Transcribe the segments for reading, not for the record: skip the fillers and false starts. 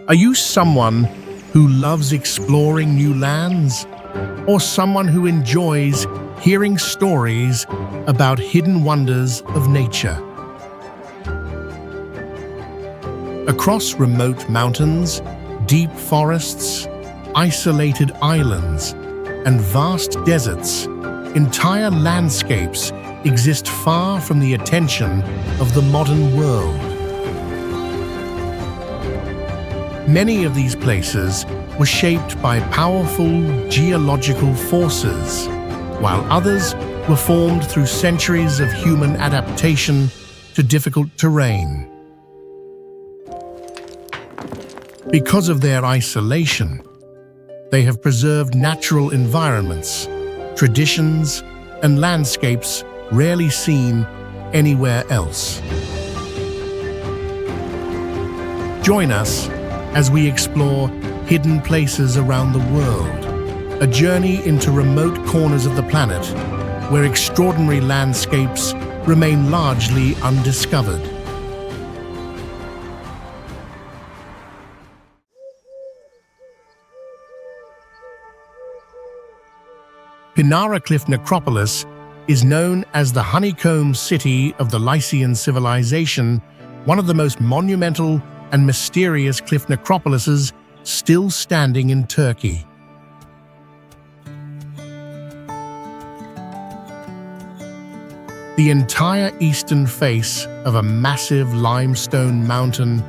Are you someone who loves exploring new lands, or someone who enjoys hearing stories about hidden wonders of nature? Across remote mountains, deep forests, isolated islands, and vast deserts, entire landscapes exist far from the attention of the modern world. Many of these places were shaped by powerful geological forces, while others were formed through centuries of human adaptation to difficult terrain. Because of their isolation, they have preserved natural environments, traditions, and landscapes rarely seen anywhere else. Join us as we explore hidden places around the world, a journey into remote corners of the planet where extraordinary landscapes remain largely undiscovered. Pinara Cliff Necropolis is known as the honeycomb city of the Lycian civilization, one of the most monumental and mysterious cliff necropolises still standing in Turkey. The entire eastern face of a massive limestone mountain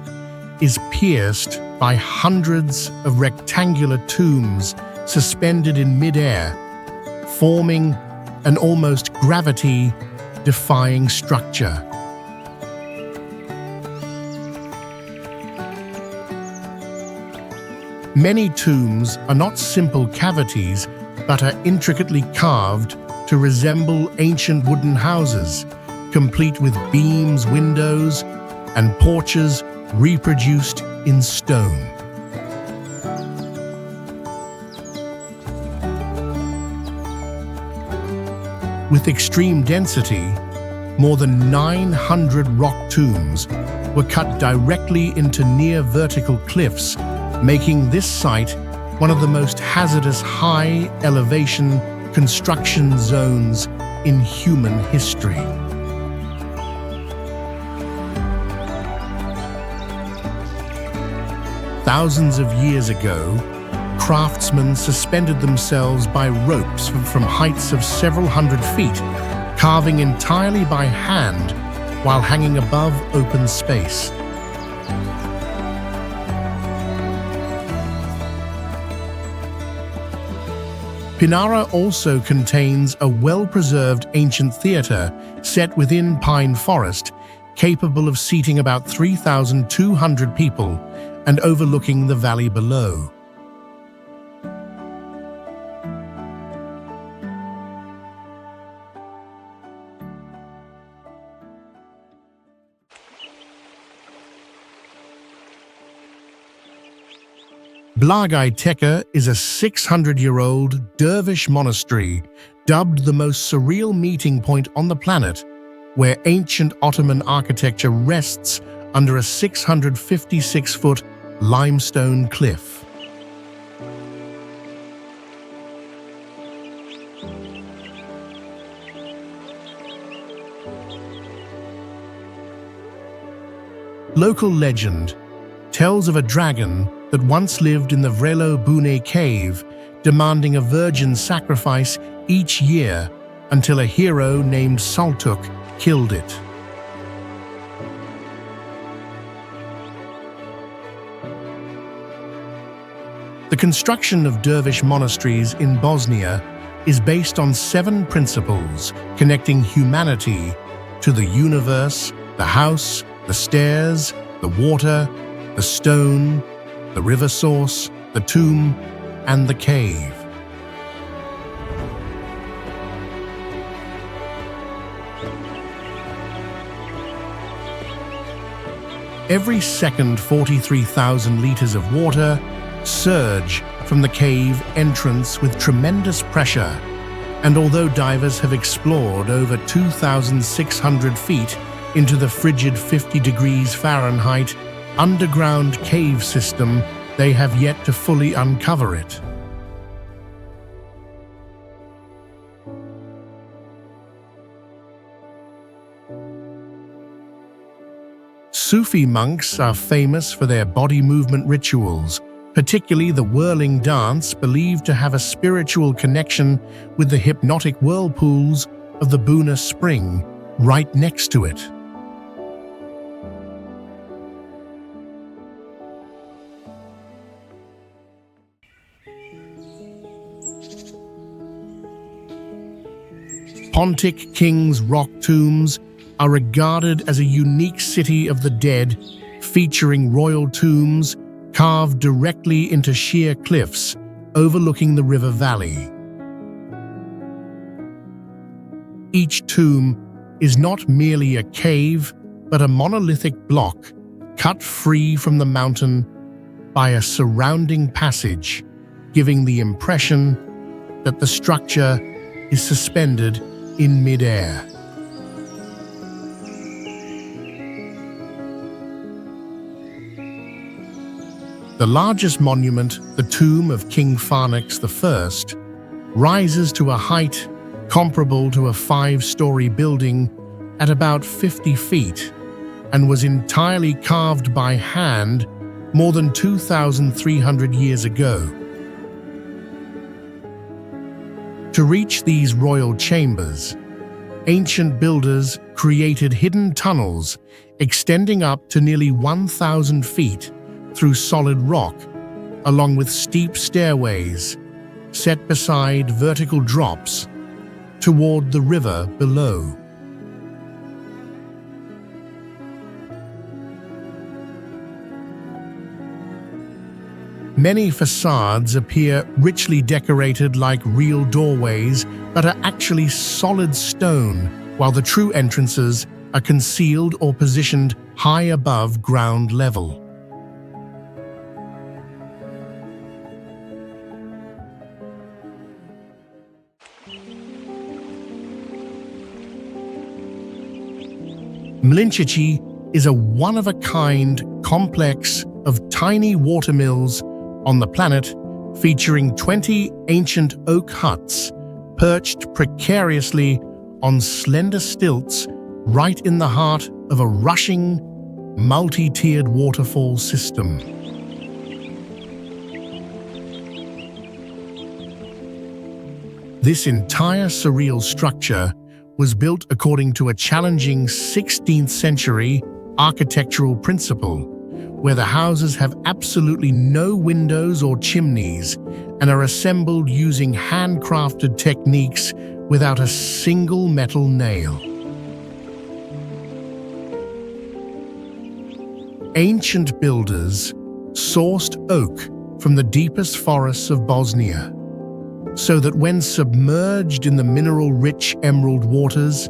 is pierced by hundreds of rectangular tombs suspended in mid-air, forming an almost gravity-defying structure. Many tombs are not simple cavities, but are intricately carved to resemble ancient wooden houses, complete with beams, windows, and porches reproduced in stone. With extreme density, more than 900 rock tombs were cut directly into near-vertical cliffs, making this site one of the most hazardous high-elevation construction zones in human history. Thousands of years ago, craftsmen suspended themselves by ropes from heights of several hundred feet, carving entirely by hand while hanging above open space. Pinara also contains a well-preserved ancient theatre set within pine forest, capable of seating about 3,200 people and overlooking the valley below. Blagaj Tekke is a 600-year-old dervish monastery dubbed the most surreal meeting point on the planet, where ancient Ottoman architecture rests under a 656-foot limestone cliff. Local legend tells of a dragon that once lived in the Vrelo Bune cave, demanding a virgin sacrifice each year until a hero named Saltuk killed it. The construction of dervish monasteries in Bosnia is based on 7 principles connecting humanity to the universe, the house, the stairs, the water, the stone, the river source, the tomb, and the cave. Every second, 43,000 liters of water surge from the cave entrance with tremendous pressure, and although divers have explored over 2,600 feet, into the frigid 50 degrees Fahrenheit underground cave system, they have yet to fully uncover it. Sufi monks are famous for their body movement rituals, particularly the whirling dance believed to have a spiritual connection with the hypnotic whirlpools of the Buna spring right next to it. Pontic King's rock tombs are regarded as a unique city of the dead, featuring royal tombs carved directly into sheer cliffs overlooking the river valley. Each tomb is not merely a cave, but a monolithic block cut free from the mountain by a surrounding passage, giving the impression that the structure is suspended in mid-air. The largest monument, the tomb of King Pharnax I, rises to a height comparable to a 5-story building at about 50 feet and was entirely carved by hand more than 2,300 years ago. To reach these royal chambers, ancient builders created hidden tunnels extending up to nearly 1,000 feet through solid rock, along with steep stairways set beside vertical drops toward the river below. Many facades appear richly decorated like real doorways, but are actually solid stone, while the true entrances are concealed or positioned high above ground level. Mlinčići is a one-of-a-kind complex of tiny watermills on the planet, featuring 20 ancient oak huts perched precariously on slender stilts right in the heart of a rushing, multi-tiered waterfall system. This entire surreal structure was built according to a challenging 16th century architectural principle, where the houses have absolutely no windows or chimneys and are assembled using handcrafted techniques without a single metal nail. Ancient builders sourced oak from the deepest forests of Bosnia, so that when submerged in the mineral-rich emerald waters,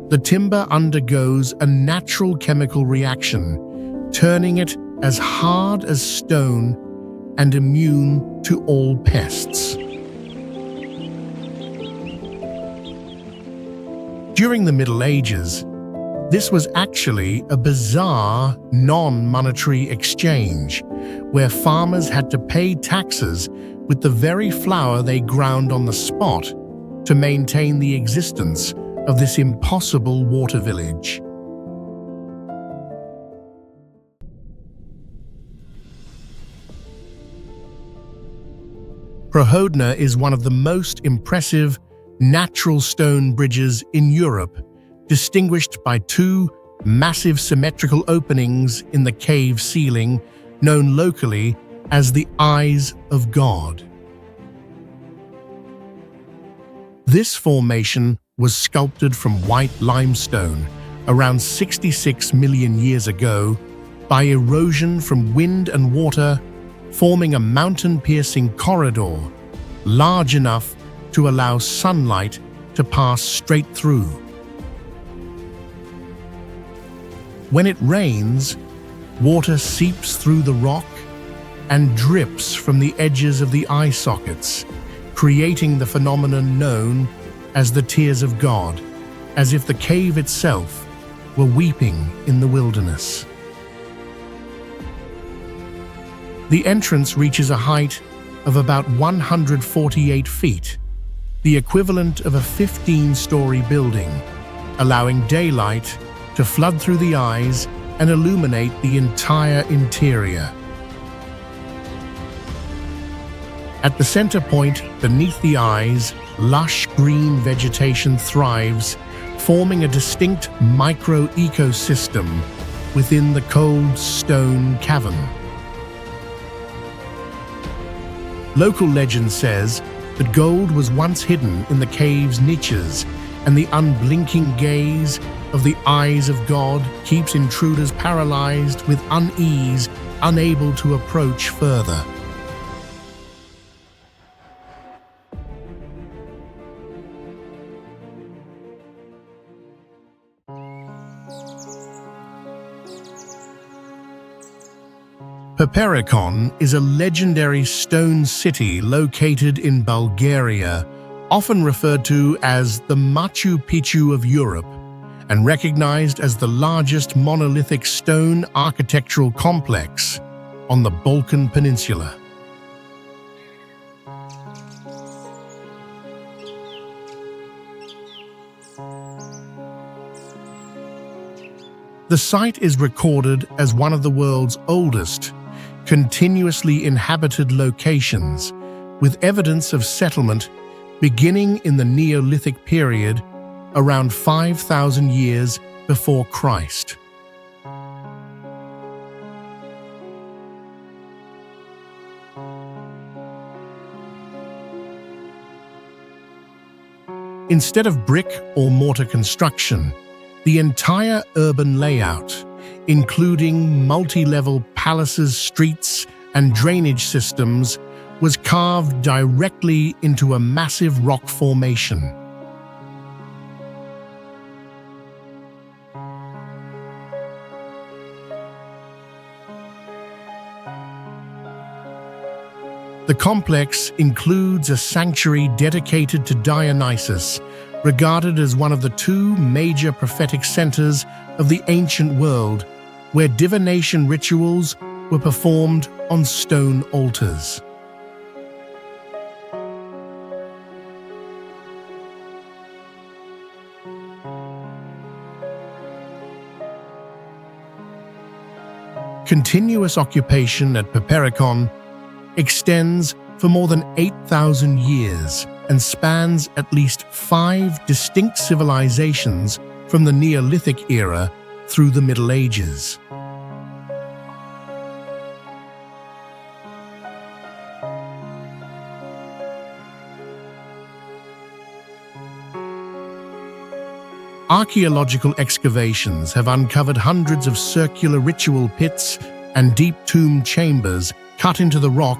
the timber undergoes a natural chemical reaction, turning it as hard as stone and immune to all pests. During the Middle Ages, this was actually a bizarre, non-monetary exchange, where farmers had to pay taxes with the very flour they ground on the spot to maintain the existence of this impossible water village. Prohodna is one of the most impressive natural stone bridges in Europe, distinguished by 2 massive symmetrical openings in the cave ceiling, known locally as the Eyes of God. This formation was sculpted from white limestone around 66 million years ago by erosion from wind and water, forming a mountain-piercing corridor large enough to allow sunlight to pass straight through. When it rains, water seeps through the rock and drips from the edges of the eye sockets, creating the phenomenon known as the Tears of God, as if the cave itself were weeping in the wilderness. The entrance reaches a height of about 148 feet, the equivalent of a 15-story building, allowing daylight to flood through the eyes and illuminate the entire interior. At the center point, beneath the eyes, lush green vegetation thrives, forming a distinct micro-ecosystem within the cold stone cavern. Local legend says that gold was once hidden in the cave's niches, and the unblinking gaze of the eyes of God keeps intruders paralyzed with unease, unable to approach further. Paperikon is a legendary stone city located in Bulgaria, often referred to as the Machu Picchu of Europe, and recognized as the largest monolithic stone architectural complex on the Balkan peninsula. The site is recorded as one of the world's oldest, continuously inhabited locations, with evidence of settlement beginning in the Neolithic period around 5,000 years before Christ. Instead of brick or mortar construction, the entire urban layout, including multi-level palaces, streets, and drainage systems, was carved directly into a massive rock formation. The complex includes a sanctuary dedicated to Dionysus, regarded as one of the two major prophetic centers of the ancient world, where divination rituals were performed on stone altars. Continuous occupation at Paperikon extends for more than 8,000 years and spans at least 5 distinct civilizations from the Neolithic era through the Middle Ages. Archaeological excavations have uncovered hundreds of circular ritual pits and deep tomb chambers cut into the rock,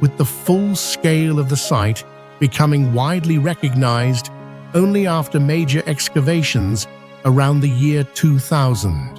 with the full scale of the site becoming widely recognized only after major excavations around the year 2000.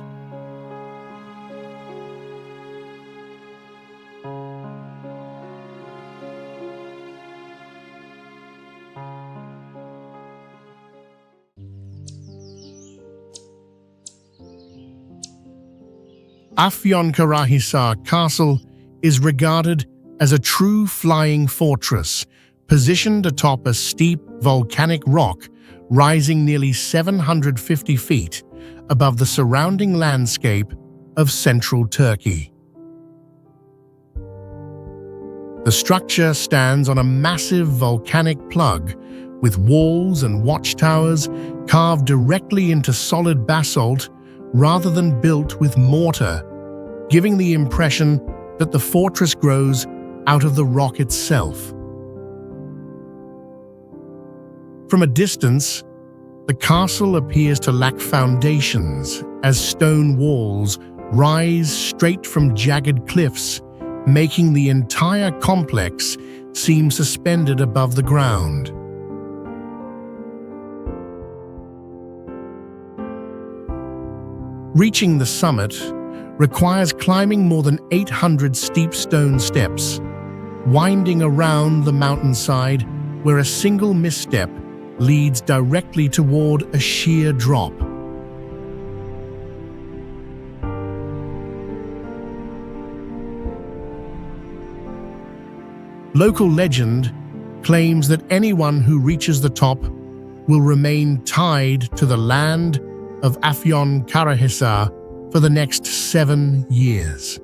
Afyonkarahisar Castle is regarded as a true flying fortress, positioned atop a steep volcanic rock rising nearly 750 feet above the surrounding landscape of central Turkey. The structure stands on a massive volcanic plug, with walls and watchtowers carved directly into solid basalt rather than built with mortar, giving the impression that the fortress grows out of the rock itself. From a distance, the castle appears to lack foundations, as stone walls rise straight from jagged cliffs, making the entire complex seem suspended above the ground. Reaching the summit requires climbing more than 800 steep stone steps, winding around the mountainside where a single misstep leads directly toward a sheer drop. Local legend claims that anyone who reaches the top will remain tied to the land of Afyon-Karahisar for the next 7 years.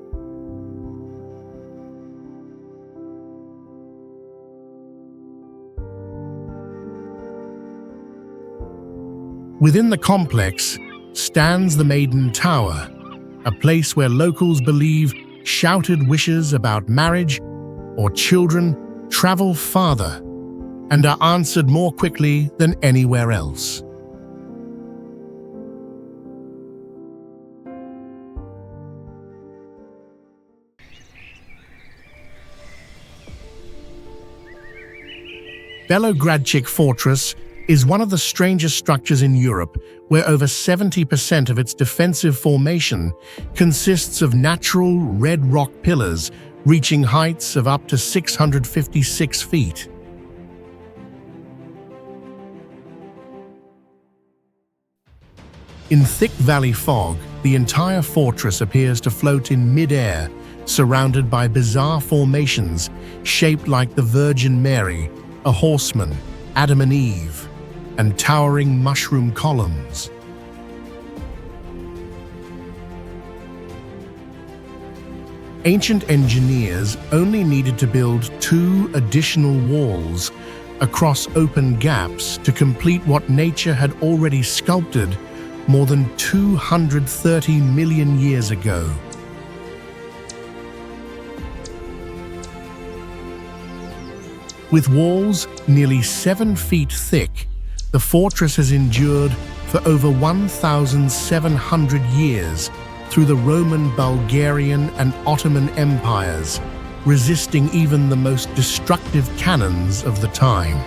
Within the complex stands the Maiden Tower, a place where locals believe shouted wishes about marriage or children travel farther and are answered more quickly than anywhere else. Belogradchik Fortress is one of the strangest structures in Europe, where over 70% of its defensive formation consists of natural red rock pillars reaching heights of up to 656 feet. In thick valley fog, the entire fortress appears to float in mid-air, surrounded by bizarre formations shaped like the Virgin Mary, a horseman, Adam and Eve, and towering mushroom columns. Ancient engineers only needed to build 2 additional walls across open gaps to complete what nature had already sculpted more than 230 million years ago. With walls nearly 7 feet thick, the fortress has endured for over 1,700 years through the Roman, Bulgarian, and Ottoman empires, resisting even the most destructive cannons of the time.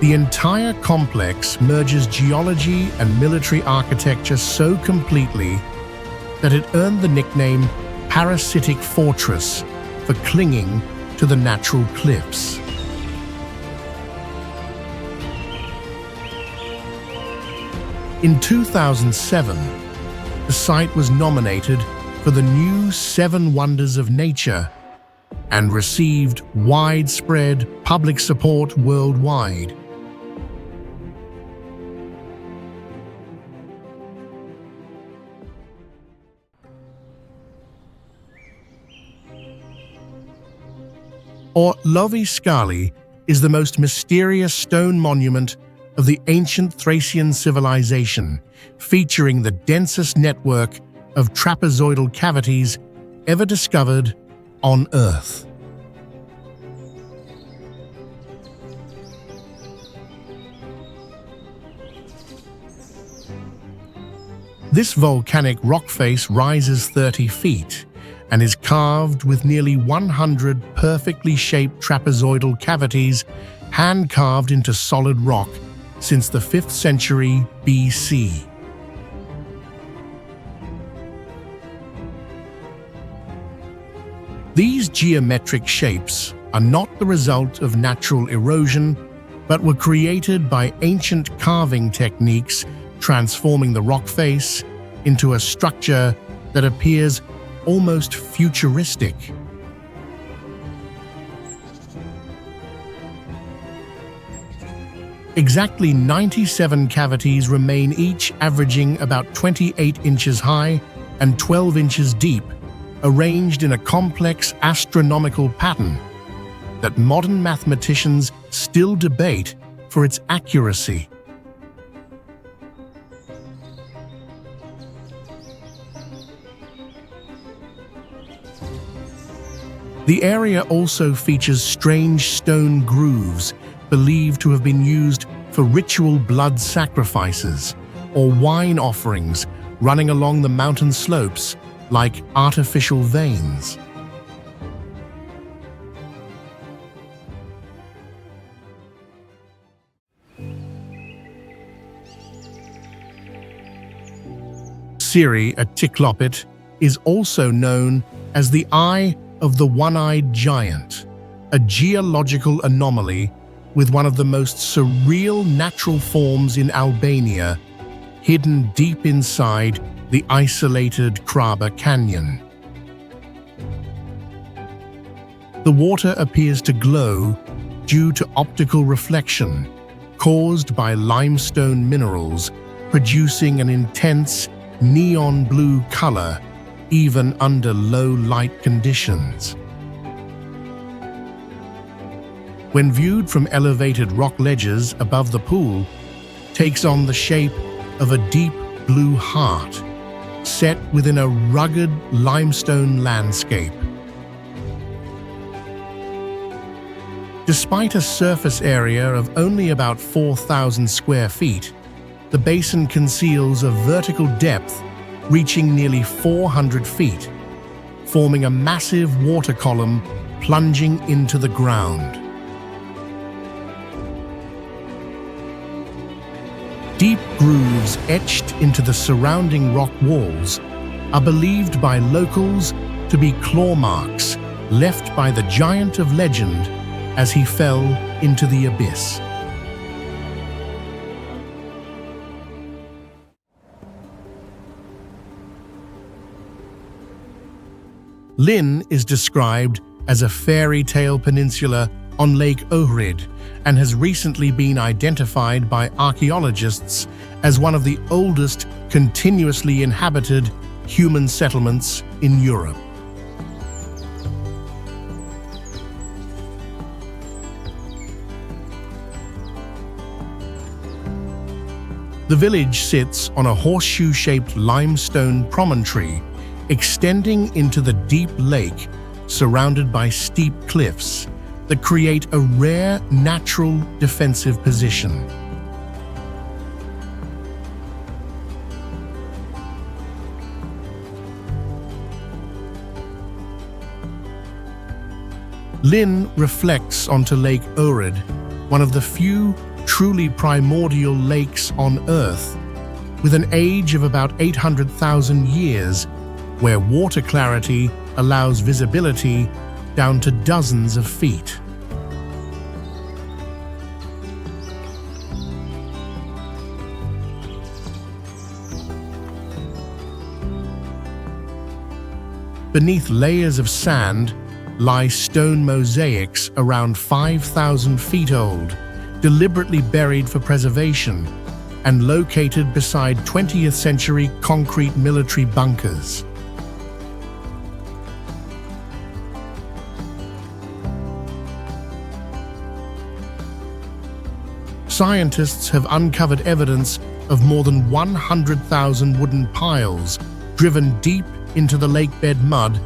The entire complex merges geology and military architecture so completely that it earned the nickname Parasitic Fortress for clinging to the natural cliffs. In 2007, the site was nominated for the new 7 Wonders of Nature and received widespread public support worldwide. Orlovi Skali is the most mysterious stone monument of the ancient Thracian civilization, featuring the densest network of trapezoidal cavities ever discovered on Earth. This volcanic rock face rises 30 feet and is carved with nearly 100 perfectly shaped trapezoidal cavities hand-carved into solid rock since the 5th century BC. These geometric shapes are not the result of natural erosion, but were created by ancient carving techniques, transforming the rock face into a structure that appears almost futuristic. Exactly 97 cavities remain, each averaging about 28 inches high and 12 inches deep, arranged in a complex astronomical pattern that modern mathematicians still debate for its accuracy. The area also features strange stone grooves believed to have been used for ritual blood sacrifices or wine offerings running along the mountain slopes like artificial veins. Siri, a Tiklopit, is also known as the Eye of the One-Eyed Giant, a geological anomaly with one of the most surreal natural forms in Albania, hidden deep inside the isolated Kraba Canyon. The water appears to glow due to optical reflection caused by limestone minerals, producing an intense neon blue color even under low light conditions. When viewed from elevated rock ledges above the pool, takes on the shape of a deep blue heart set within a rugged limestone landscape. Despite a surface area of only about 4,000 square feet, the basin conceals a vertical depth reaching nearly 400 feet, forming a massive water column plunging into the ground. Deep grooves etched into the surrounding rock walls are believed by locals to be claw marks left by the giant of legend as he fell into the abyss. Lin is described as a fairy tale peninsula on Lake Ohrid and has recently been identified by archaeologists as one of the oldest continuously inhabited human settlements in Europe. The village sits on a horseshoe-shaped limestone promontory extending into the deep lake, surrounded by steep cliffs that create a rare natural defensive position. Lin reflects onto Lake Ohrid, one of the few truly primordial lakes on Earth, with an age of about 800,000 years, where water clarity allows visibility down to dozens of feet. Beneath layers of sand lie stone mosaics around 5,000 feet old, deliberately buried for preservation and located beside 20th century concrete military bunkers. Scientists have uncovered evidence of more than 100,000 wooden piles driven deep into the lakebed mud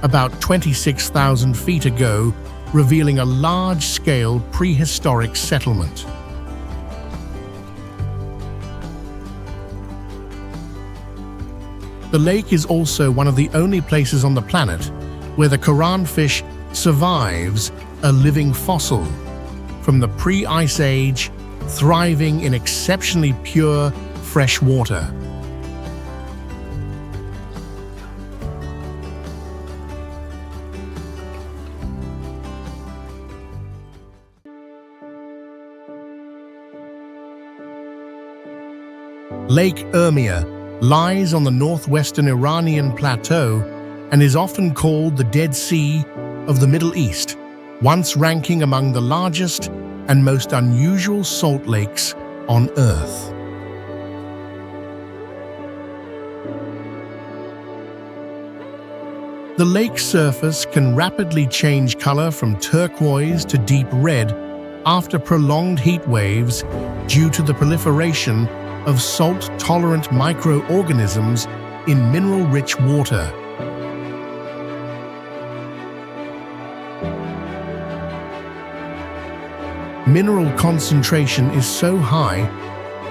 about 26,000 feet ago, revealing a large-scale prehistoric settlement. The lake is also one of the only places on the planet where the Quran fish survives a living fossil from the pre-Ice Age, thriving in exceptionally pure fresh water. Lake Urmia lies on the northwestern Iranian plateau and is often called the Dead Sea of the Middle East, once ranking among the largest and most unusual salt lakes on Earth. The lake's surface can rapidly change color from turquoise to deep red after prolonged heat waves due to the proliferation of salt-tolerant microorganisms in mineral-rich water. Mineral concentration is so high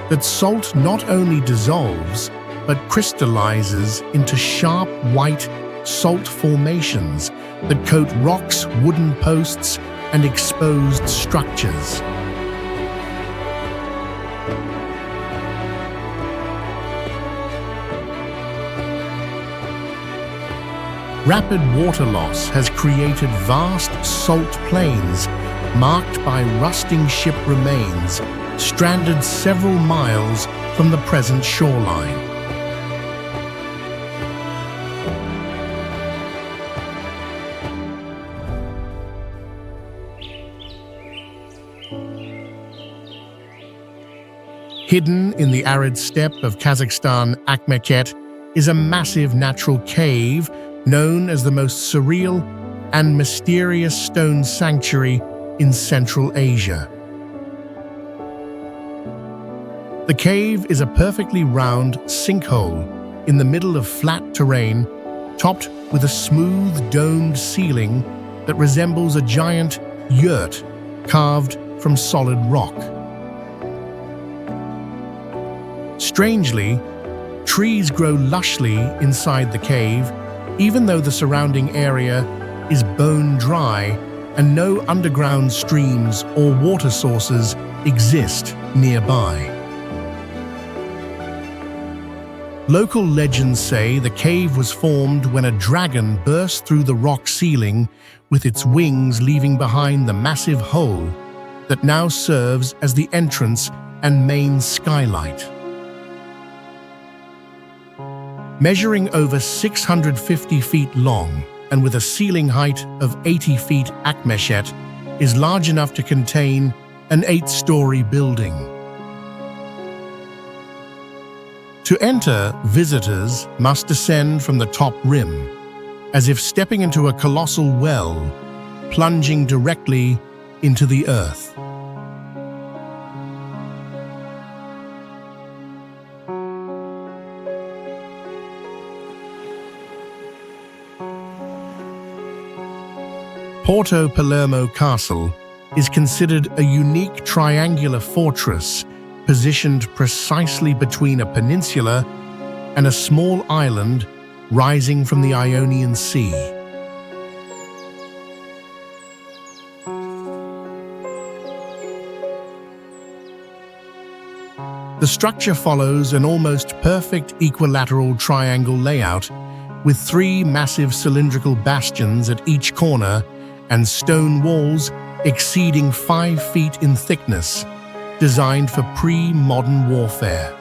that salt not only dissolves but crystallizes into sharp white salt formations that coat rocks, wooden posts, and exposed structures. Rapid water loss has created vast salt plains marked by rusting ship remains, stranded several miles from the present shoreline. Hidden in the arid steppe of Kazakhstan, Akmeket is a massive natural cave known as the most surreal and mysterious stone sanctuary in Central Asia. The cave is a perfectly round sinkhole in the middle of flat terrain, topped with a smooth domed ceiling that resembles a giant yurt carved from solid rock. Strangely, trees grow lushly inside the cave, even though the surrounding area is bone dry and no underground streams or water sources exist nearby. Local legends say the cave was formed when a dragon burst through the rock ceiling, with its wings leaving behind the massive hole that now serves as the entrance and main skylight. Measuring over 650 feet long and with a ceiling height of 80 feet, Akmeket is large enough to contain an 8-story building. To enter, visitors must descend from the top rim, as if stepping into a colossal well, plunging directly into the earth. Porto Palermo Castle is considered a unique triangular fortress positioned precisely between a peninsula and a small island rising from the Ionian Sea. The structure follows an almost perfect equilateral triangle layout with 3 massive cylindrical bastions at each corner and stone walls exceeding 5 feet in thickness, designed for pre-modern warfare.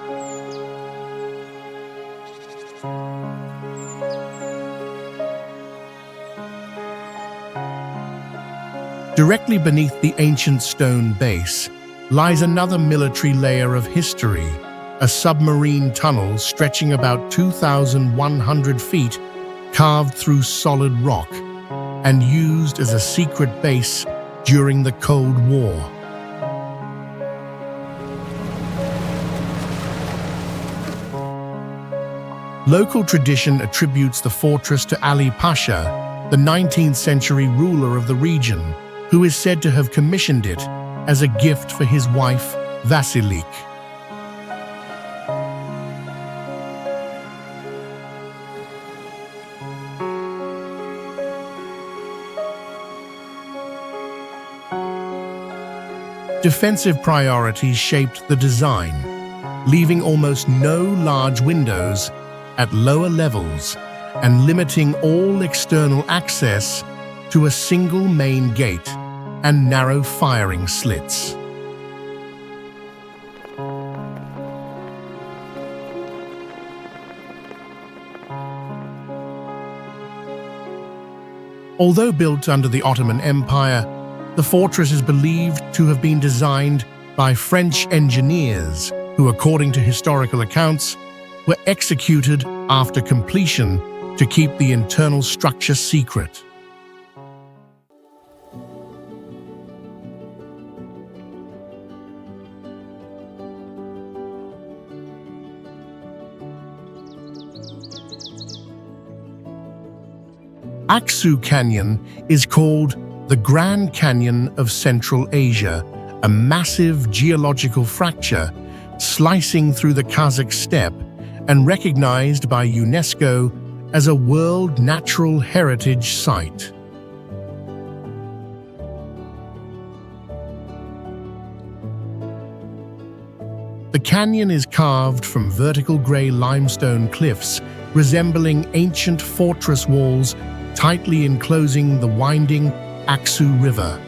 Directly beneath the ancient stone base lies another military layer of history, a submarine tunnel stretching about 2,100 feet, carved through solid rock, and used as a secret base during the Cold War. Local tradition attributes the fortress to Ali Pasha, the 19th century ruler of the region, who is said to have commissioned it as a gift for his wife, Vasilik. Defensive priorities shaped the design, leaving almost no large windows at lower levels and limiting all external access to a single main gate and narrow firing slits. Although built under the Ottoman Empire, the fortress is believed to have been designed by French engineers who, according to historical accounts, were executed after completion to keep the internal structure secret. Aksu Canyon is called the Grand Canyon of Central Asia, a massive geological fracture slicing through the Kazakh steppe and recognized by UNESCO as a World Natural Heritage Site. The canyon is carved from vertical gray limestone cliffs resembling ancient fortress walls tightly enclosing the winding Aksu River.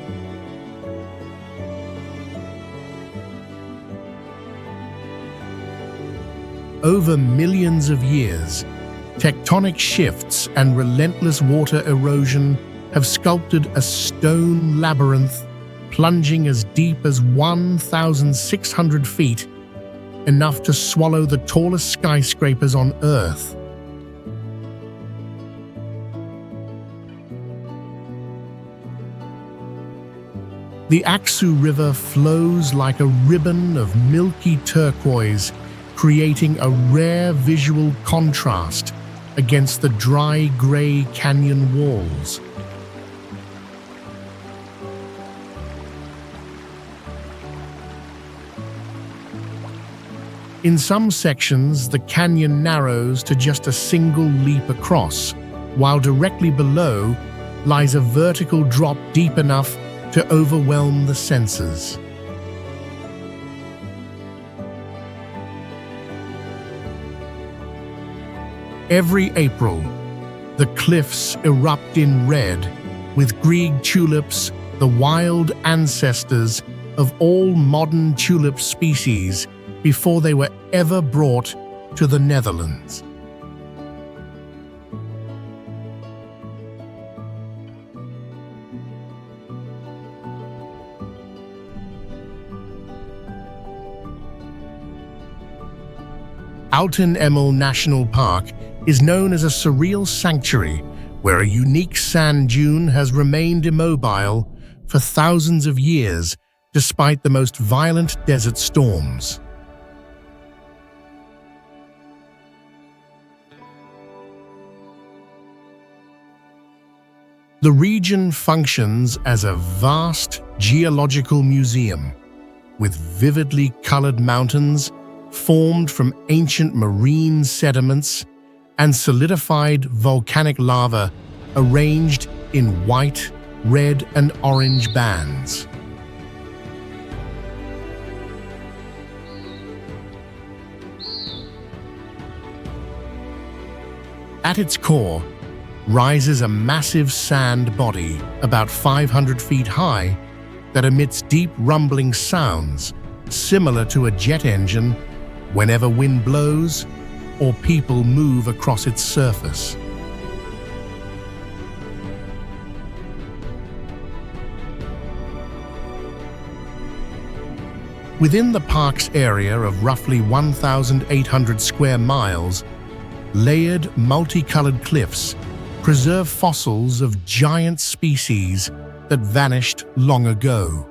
Over millions of years, tectonic shifts and relentless water erosion have sculpted a stone labyrinth plunging as deep as 1,600 feet enough to swallow the tallest skyscrapers on Earth. The Aksu River flows like a ribbon of milky turquoise, creating a rare visual contrast against the dry grey canyon walls. In some sections, the canyon narrows to just a single leap across, while directly below lies a vertical drop deep enough to overwhelm the senses. Every April, the cliffs erupt in red, with Grieg tulips, the wild ancestors of all modern tulip species, before they were ever brought to the Netherlands. Altyn Emel National Park is known as a surreal sanctuary where a unique sand dune has remained immobile for thousands of years despite the most violent desert storms. The region functions as a vast geological museum with vividly colored mountains formed from ancient marine sediments and solidified volcanic lava arranged in white, red, and orange bands. At its core rises a massive sand body about 500 feet high that emits deep rumbling sounds similar to a jet engine whenever wind blows or people move across its surface. Within the park's area of roughly 1,800 square miles, layered, multicolored cliffs preserve fossils of giant species that vanished long ago.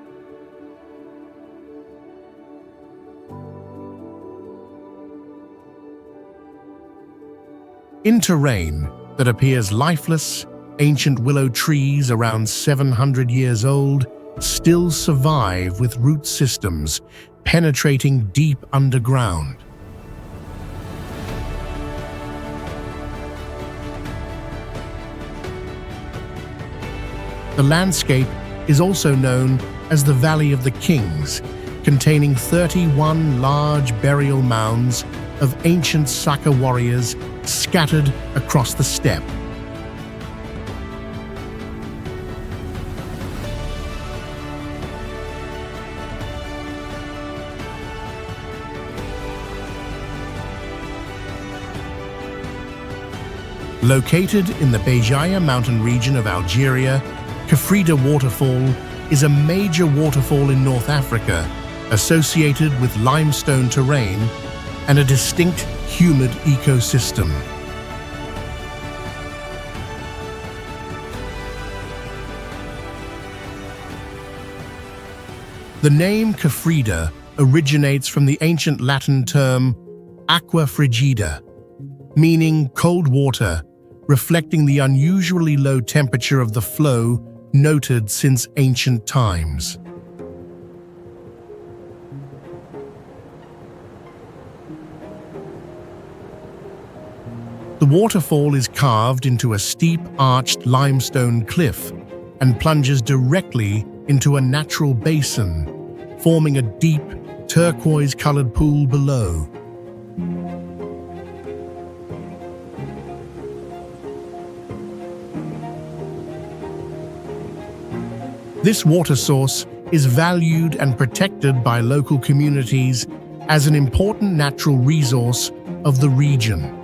In terrain that appears lifeless, ancient willow trees around 700 years old still survive with root systems penetrating deep underground. The landscape is also known as the Valley of the Kings, containing 31 large burial mounds of ancient Saka warriors scattered across the steppe. Located in the Béjaïa mountain region of Algeria, Kafrida Waterfall is a major waterfall in North Africa associated with limestone terrain and a distinct humid ecosystem. The name Kafrida originates from the ancient Latin term aqua frigida, meaning cold water, reflecting the unusually low temperature of the flow noted since ancient times. The waterfall is carved into a steep, arched limestone cliff and plunges directly into a natural basin, forming a deep, turquoise-colored pool below. This water source is valued and protected by local communities as an important natural resource of the region.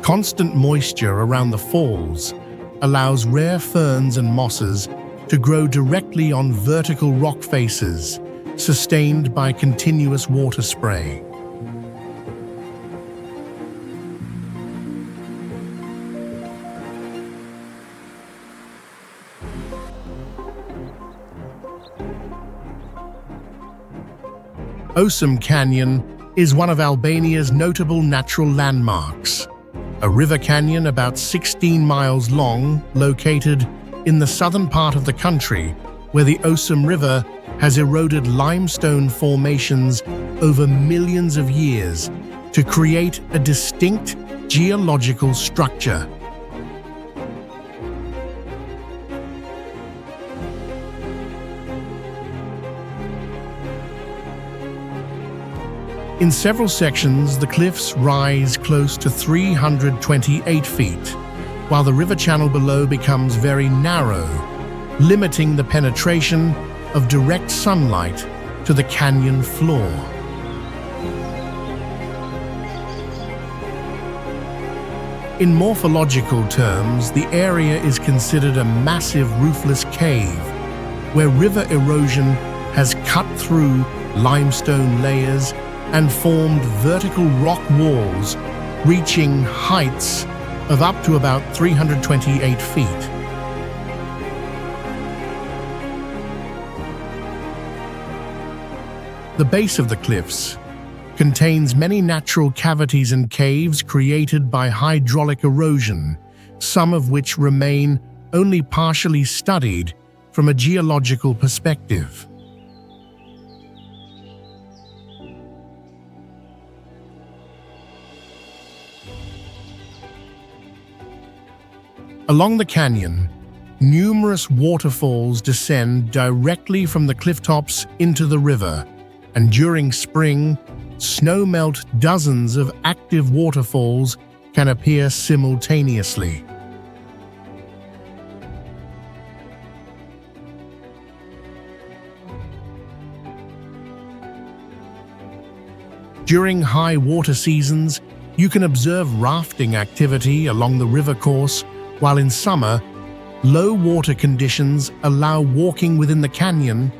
Constant moisture around the falls allows rare ferns and mosses to grow directly on vertical rock faces, sustained by continuous water spray. Osum Canyon is one of Albania's notable natural landmarks. A river canyon about 16 miles long, located in the southern part of the country, where the Osum River has eroded limestone formations over millions of years to create a distinct geological structure. In several sections, the cliffs rise close to 328 feet, while the river channel below becomes very narrow, limiting the penetration of direct sunlight to the canyon floor. In morphological terms, the area is considered a massive roofless cave, where river erosion has cut through limestone layers and formed vertical rock walls reaching heights of up to about 328 feet. The base of the cliffs contains many natural cavities and caves created by hydraulic erosion, some of which remain only partially studied from a geological perspective. Along the canyon, numerous waterfalls descend directly from the cliff tops into the river, and during spring, snow melt dozens of active waterfalls can appear simultaneously. During high water seasons, you can observe rafting activity along the river course, while in summer, low water conditions allow walking within the canyon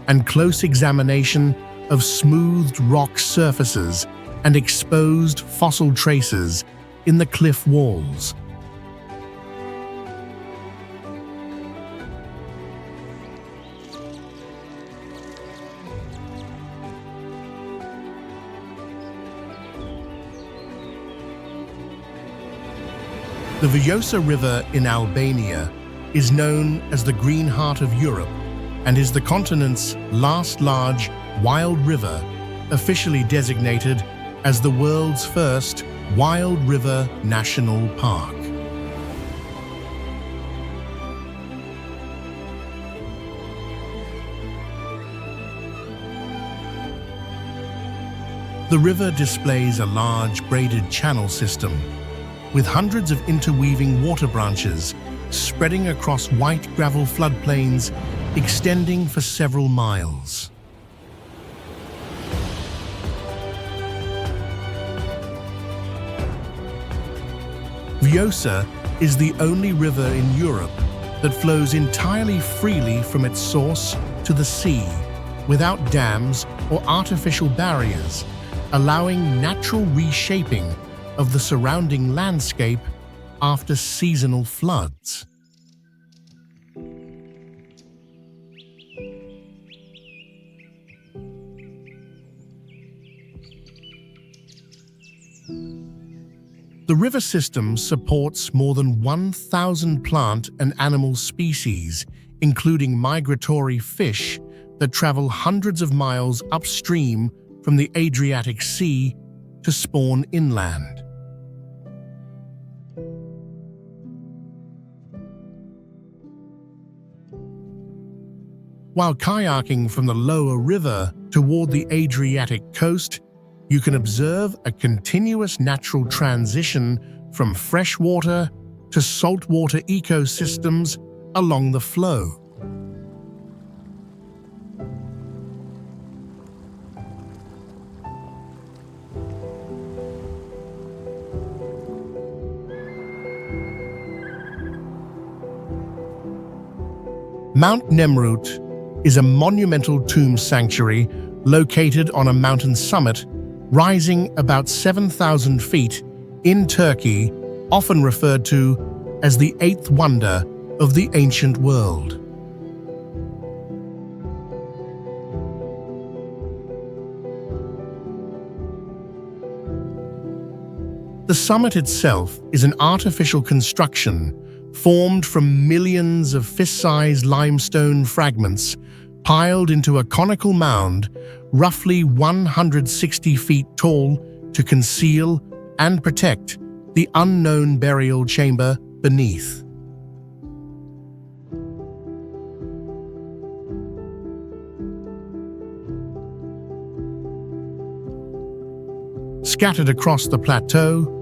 and close examination of smoothed rock surfaces and exposed fossil traces in the cliff walls. The Vjosa River in Albania is known as the Green Heart of Europe and is the continent's last large wild river, officially designated as the world's first Wild River National Park. The river displays a large braided channel system with hundreds of interweaving water branches spreading across white gravel floodplains extending for several miles. Vjosa is the only river in Europe that flows entirely freely from its source to the sea, without dams or artificial barriers, allowing natural reshaping of the surrounding landscape after seasonal floods. The river system supports more than 1,000 plant and animal species, including migratory fish that travel hundreds of miles upstream from the Adriatic Sea to spawn inland. While kayaking from the lower river toward the Adriatic coast, you can observe a continuous natural transition from freshwater to saltwater ecosystems along the flow. Mount Nemrut is a monumental tomb sanctuary located on a mountain summit rising about 7,000 feet in Turkey, often referred to as the eighth wonder of the ancient world. The summit itself is an artificial construction formed from millions of fist-sized limestone fragments piled into a conical mound roughly 160 feet tall to conceal and protect the unknown burial chamber beneath. Scattered across the plateau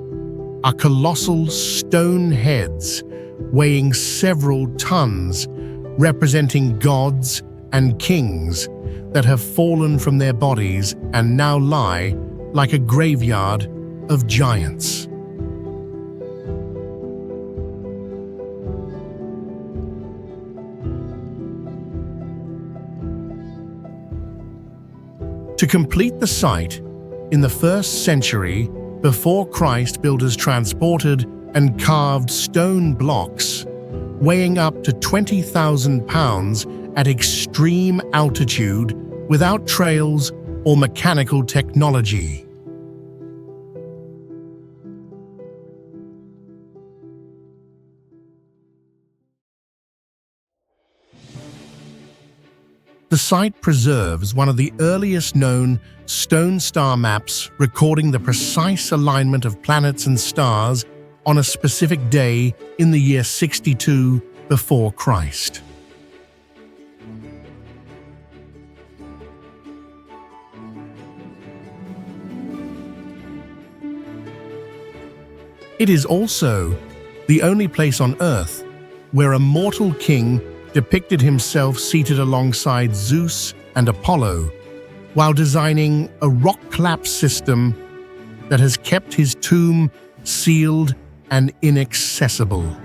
are colossal stone heads weighing several tons, representing gods and kings that have fallen from their bodies and now lie like a graveyard of giants. To complete the site, in the 1st century before Christ, builders transported and carved stone blocks weighing up to 20,000 pounds at extreme altitude without trails or mechanical technology. The site preserves one of the earliest known stone star maps recording the precise alignment of planets and stars on a specific day in the year 62 before Christ. It is also the only place on Earth where a mortal king depicted himself seated alongside Zeus and Apollo while designing a rock collapse system that has kept his tomb sealed and inaccessible.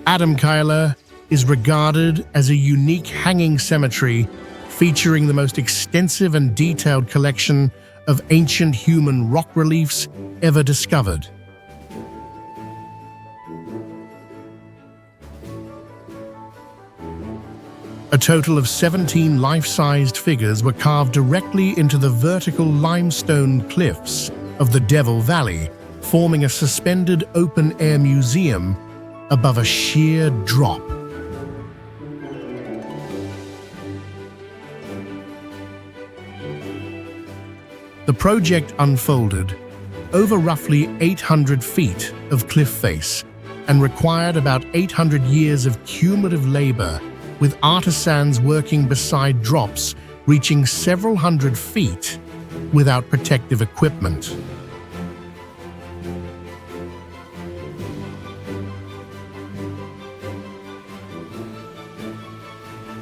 Adamkayla is regarded as a unique hanging cemetery featuring the most extensive and detailed collection of ancient human rock reliefs ever discovered. A total of 17 life-sized figures were carved directly into the vertical limestone cliffs of the Devil Valley, forming a suspended open-air museum above a sheer drop. The project unfolded over roughly 800 feet of cliff face and required about 800 years of cumulative labor, with artisans working beside drops reaching several hundred feet without protective equipment.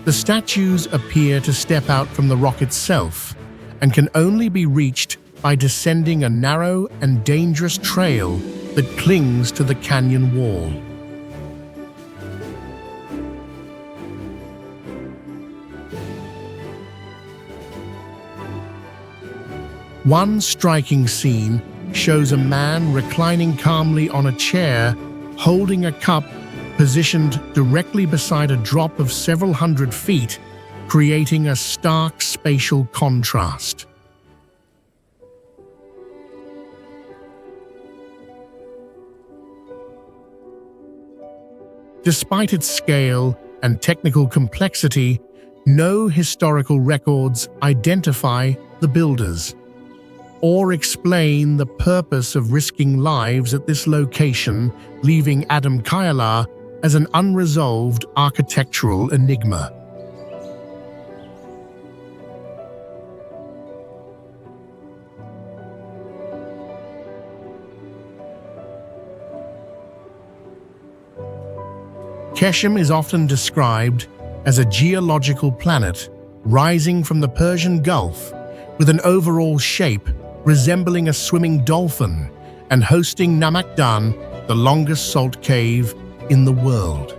The statues appear to step out from the rock itself and can only be reached by descending a narrow and dangerous trail that clings to the canyon wall. One striking scene shows a man reclining calmly on a chair, holding a cup positioned directly beside a drop of several hundred feet, creating a stark spatial contrast. Despite its scale and technical complexity, no historical records identify the builders or explain the purpose of risking lives at this location, leaving Adamkayla as an unresolved architectural enigma. Keshem is often described as a geological planet rising from the Persian Gulf with an overall shape resembling a swimming dolphin and hosting Namakdan, the longest salt cave in the world.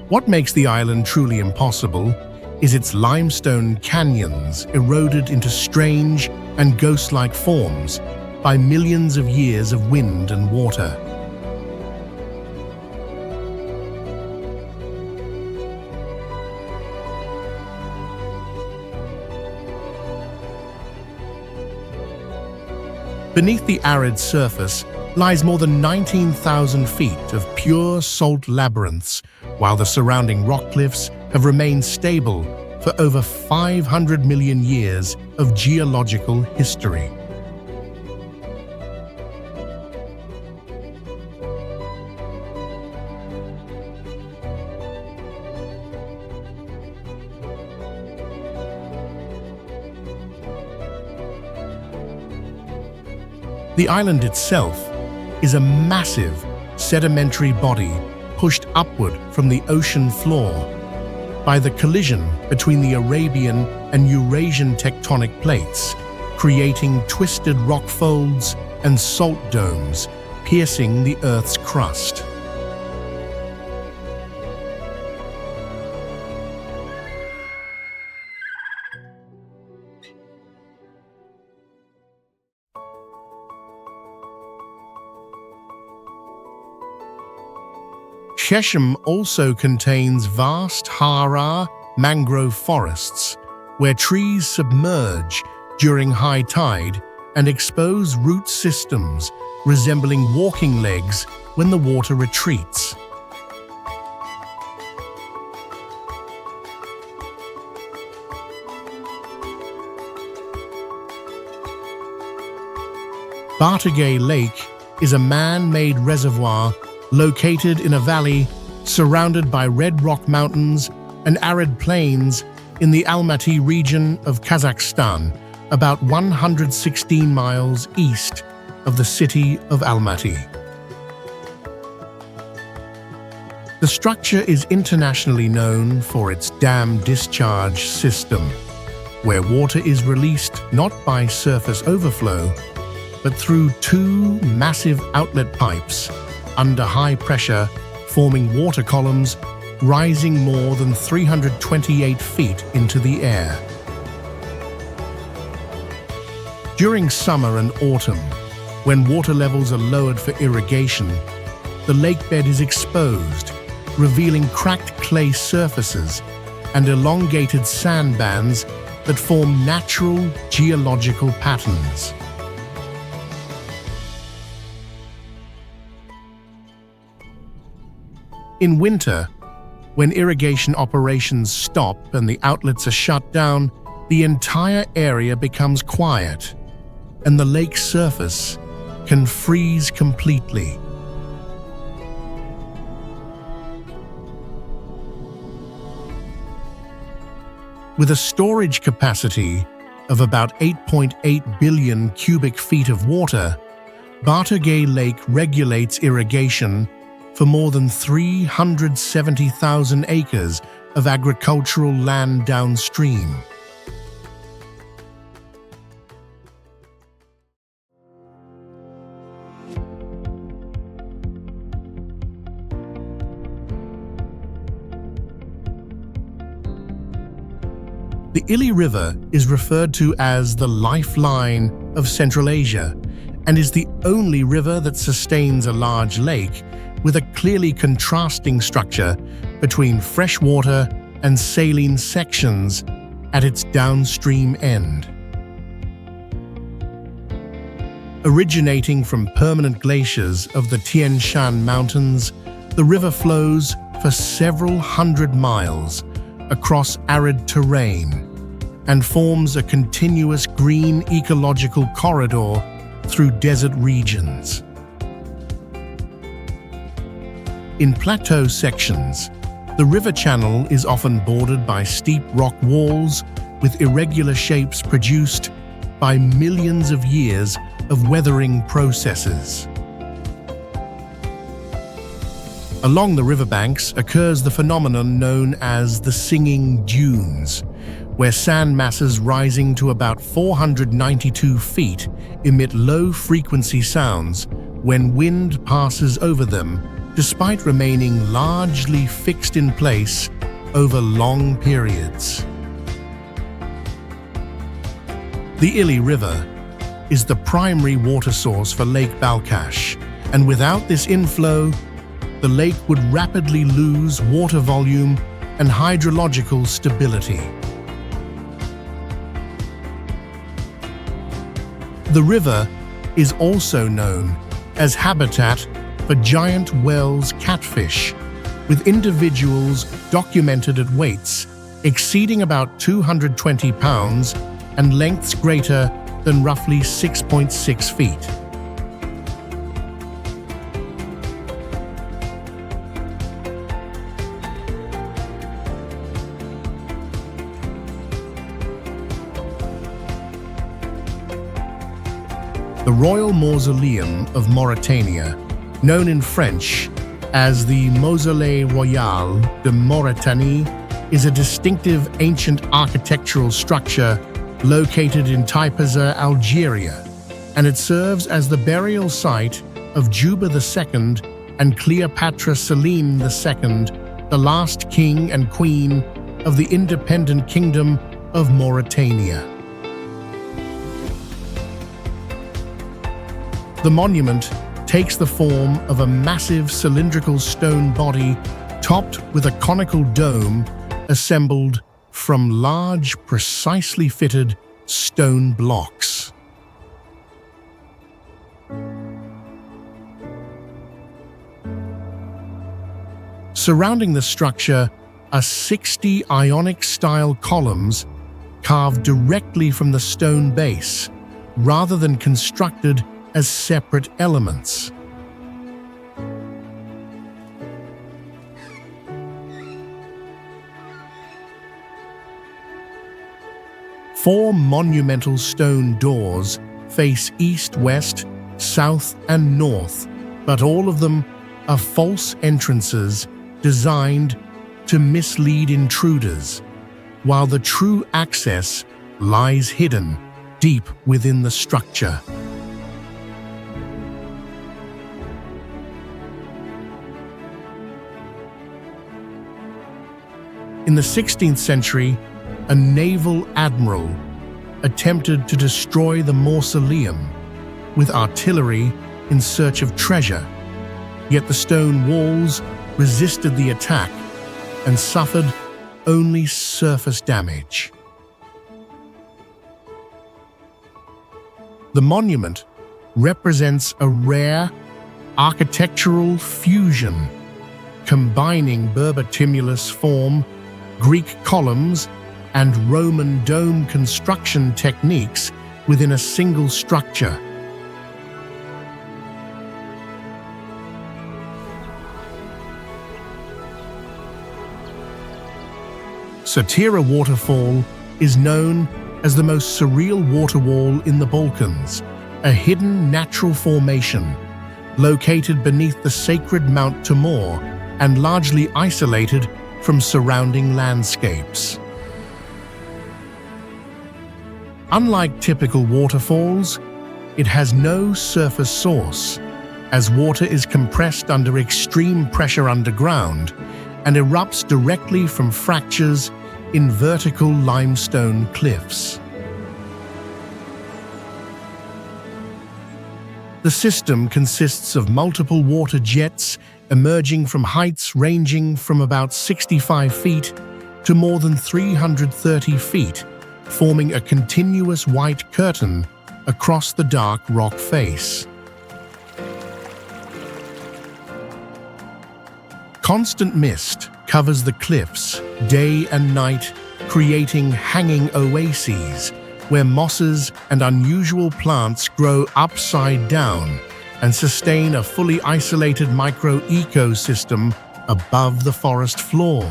What makes the island truly impossible is its limestone canyons eroded into strange and ghost-like forms by millions of years of wind and water. Beneath the arid surface lies more than 19,000 feet of pure salt labyrinths, while the surrounding rock cliffs have remained stable for over 500 million years of geological history. The island itself is a massive sedimentary body pushed upward from the ocean floor by the collision between the Arabian and Eurasian tectonic plates, creating twisted rock folds and salt domes piercing the Earth's crust. Sheshem also contains vast Hara mangrove forests, where trees submerge during high tide and expose root systems resembling walking legs when the water retreats. Bartagay Lake is a man-made reservoir located in a valley surrounded by red rock mountains and arid plains in the Almaty region of Kazakhstan, about 116 miles east of the city of Almaty. The structure is internationally known for its dam discharge system, where water is released not by surface overflow, but through two massive outlet pipes under high pressure, forming water columns rising more than 328 feet into the air. During summer and autumn, when water levels are lowered for irrigation, the lake bed is exposed, revealing cracked clay surfaces and elongated sandbands that form natural geological patterns. In winter, when irrigation operations stop and the outlets are shut down, the entire area becomes quiet, and the lake's surface can freeze completely. With a storage capacity of about 8.8 billion cubic feet of water, Bartagay Lake regulates irrigation for more than 370,000 acres of agricultural land downstream. The Ili River is referred to as the lifeline of Central Asia and is the only river that sustains a large lake with a clearly contrasting structure between freshwater and saline sections at its downstream end. Originating from permanent glaciers of the Tian Shan Mountains, the river flows for several hundred miles across arid terrain and forms a continuous green ecological corridor through desert regions. In plateau sections, The river channel is often bordered by steep rock walls with irregular shapes produced by millions of years of weathering processes. Along the riverbanks occurs the phenomenon known as the singing dunes, where sand masses rising to about 492 feet emit low-frequency sounds when wind passes over them, despite remaining largely fixed in place over long periods. The Ili River is the primary water source for Lake Balkash, and without this inflow, the lake would rapidly lose water volume and hydrological stability. The river is also known as habitat for giant whales catfish, with individuals documented at weights exceeding about 220 pounds and lengths greater than roughly 6.6 feet. The Royal Mausoleum of Mauritania, known in French as the Mausolée Royal de Mauritanie, is a distinctive ancient architectural structure located in Trapezoidal, Algeria, and it serves as the burial site of Juba II and Cleopatra Selene II, the last king and queen of the independent kingdom of Mauritania. The monument takes the form of a massive cylindrical stone body topped with a conical dome assembled from large, precisely fitted stone blocks. Surrounding the structure are 60 Ionic-style columns carved directly from the stone base, rather than constructed as separate elements. Four monumental stone doors face east, west, south, and north, but all of them are false entrances designed to mislead intruders, while the true access lies hidden deep within the structure. In the 16th century, a naval admiral attempted to destroy the mausoleum with artillery in search of treasure, yet the stone walls resisted the attack and suffered only surface damage. The monument represents a rare architectural fusion, combining Berber tumulus form, Greek columns, and Roman dome construction techniques within a single structure. Satira waterfall is known as the most surreal water wall in the Balkans, a hidden natural formation located beneath the sacred Mount Timur and largely isolated from surrounding landscapes. Unlike typical waterfalls, it has no surface source, as water is compressed under extreme pressure underground and erupts directly from fractures in vertical limestone cliffs. The system consists of multiple water jets emerging from heights ranging from about 65 feet to more than 330 feet, forming a continuous white curtain across the dark rock face. Constant mist covers the cliffs day and night, creating hanging oases where mosses and unusual plants grow upside down and sustain a fully isolated micro-ecosystem above the forest floor.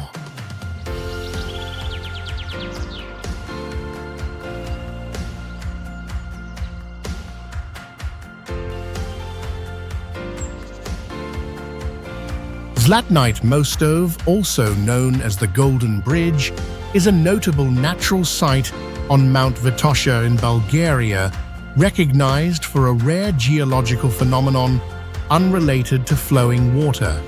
Zlatnite Mostov, also known as the Golden Bridge, is a notable natural site on Mount Vitosha in Bulgaria, recognized for a rare geological phenomenon unrelated to flowing water.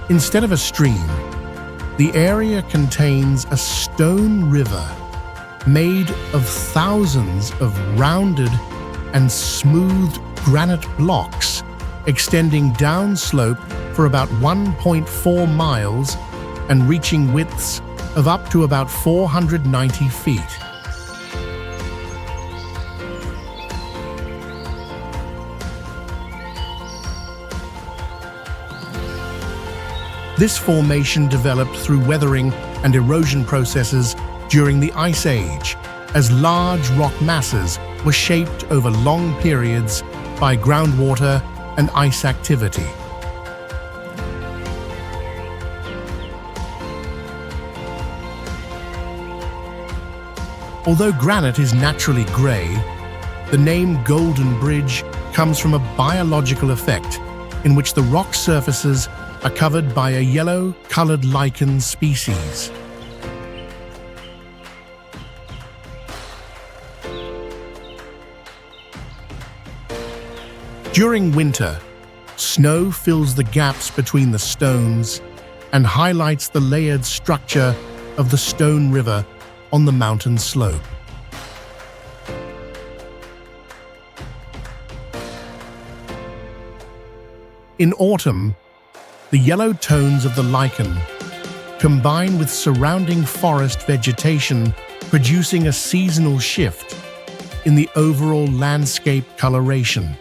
Instead of a stream, the area contains a stone river made of thousands of rounded and smooth granite blocks extending downslope for about 1.4 miles and reaching widths of up to about 490 feet. This formation developed through weathering and erosion processes during the Ice Age, as large rock masses were shaped over long periods by groundwater and ice activity. Although granite is naturally gray, the name Golden Bridge comes from a biological effect in which the rock surfaces are covered by a yellow-colored lichen species. During winter, snow fills the gaps between the stones and highlights the layered structure of the stone river on the mountain slope. In autumn, the yellow tones of the lichen combine with surrounding forest vegetation, producing a seasonal shift in the overall landscape coloration.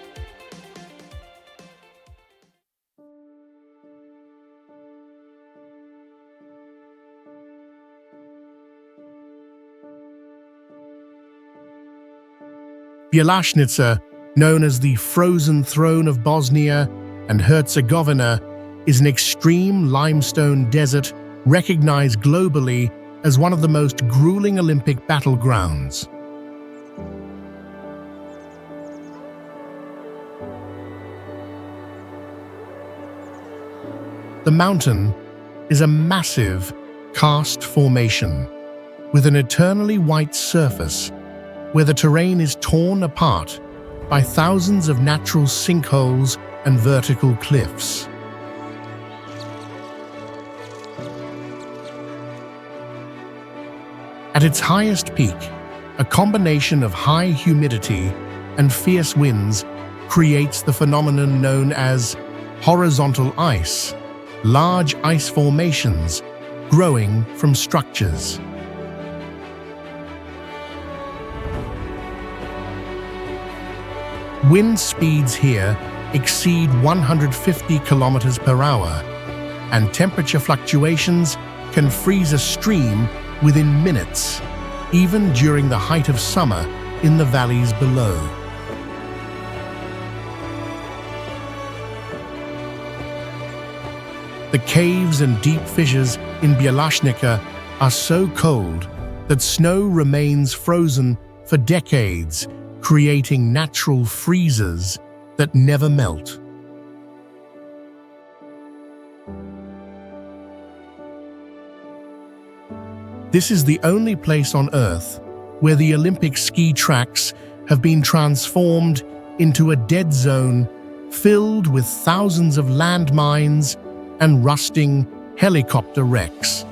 Bjelašnica, known as the Frozen Throne of Bosnia and Herzegovina, is an extreme limestone desert recognized globally as one of the most grueling Olympic battlegrounds. The mountain is a massive karst formation with an eternally white surface where the terrain is torn apart by thousands of natural sinkholes and vertical cliffs. At its highest peak, a combination of high humidity and fierce winds creates the phenomenon known as horizontal ice, large ice formations growing from structures. Wind speeds here exceed 150 kilometers per hour, and temperature fluctuations can freeze a stream within minutes, even during the height of summer in the valleys below. The caves and deep fissures in Bjelašnica are so cold that snow remains frozen for decades, creating natural freezers that never melt. This is the only place on Earth where the Olympic ski tracks have been transformed into a dead zone filled with thousands of landmines and rusting helicopter wrecks.